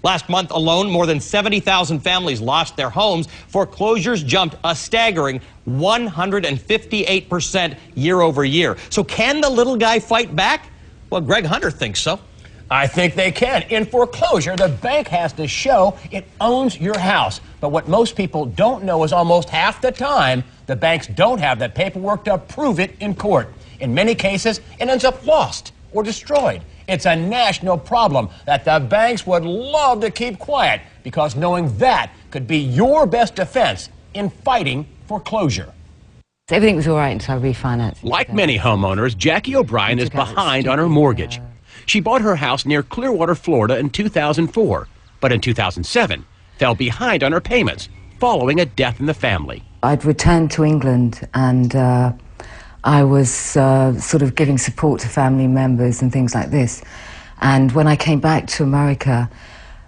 Last month alone, more than 70,000 families lost their homes. Foreclosures jumped a staggering 158% year over year. So can the little guy fight back? Well, Greg Hunter thinks so. I think they can. In foreclosure, the bank has to show it owns your house. But what most people don't know is almost half the time, the banks don't have that paperwork to prove it in court. In many cases, it ends up lost or destroyed. It's a national problem that the banks would love to keep quiet, because knowing that could be your best defense in fighting foreclosure. Everything was all right until I refinanced. Like many homeowners, Jackie O'Brien is behind on her mortgage. She bought her house near Clearwater, Florida in 2004, but in 2007 fell behind on her payments following a death in the family. I'd returned to England, and I was sort of giving support to family members and things like this. And when I came back to America,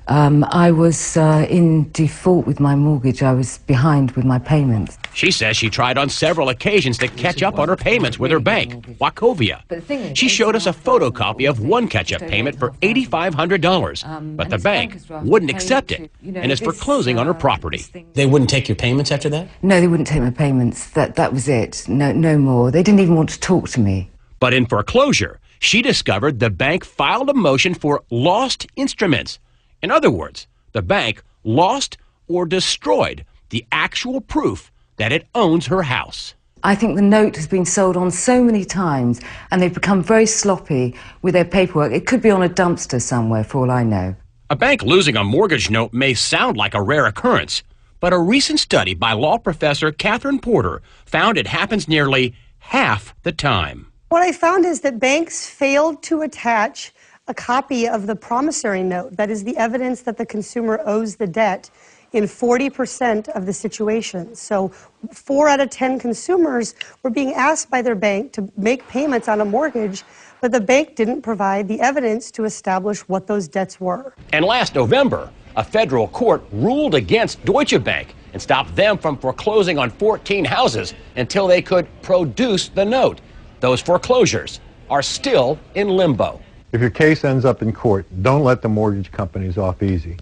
I was in default with my mortgage. I was behind with my payments. She says she tried on several occasions to catch up on her payments with her bank, Wachovia. She showed us a photocopy of one catch-up payment for $8,500, but the bank wouldn't accept it and is foreclosing on her property. They wouldn't take your payments after that? No, they wouldn't take my payments. That was it. No more. They didn't even want to talk to me. But in foreclosure, she discovered the bank filed a motion for lost instruments. In other words, the bank lost or destroyed the actual proof that it owns her house. I think the note has been sold on so many times, and they've become very sloppy with their paperwork. It could be on a dumpster somewhere, for all I know. A bank losing a mortgage note may sound like a rare occurrence, but a recent study by law professor Catherine Porter found it happens nearly half the time. What I found is that banks failed to attach a copy of the promissory note, that is the evidence that the consumer owes the debt, in 40% of the situations. So 4 out of 10 consumers were being asked by their bank to make payments on a mortgage, but the bank didn't provide the evidence to establish what those debts were. And last November, a federal court ruled against Deutsche Bank and stopped them from foreclosing on 14 houses until they could produce the note. Those foreclosures are still in limbo. If your case ends up in court, don't let the mortgage companies off easy.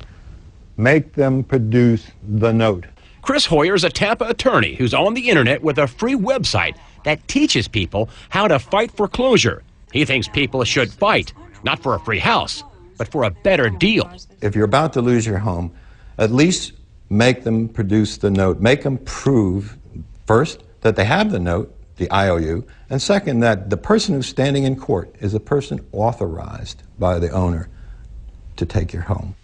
Make them produce the note. Chris Hoyer is a Tampa attorney who's on the internet with a free website that teaches people how to fight foreclosure. He thinks people should fight, not for a free house, but for a better deal. If you're about to lose your home, at least make them produce the note. Make them prove, first, that they have the note, the IOU, and second, that the person who's standing in court is a person authorized by the owner to take your home.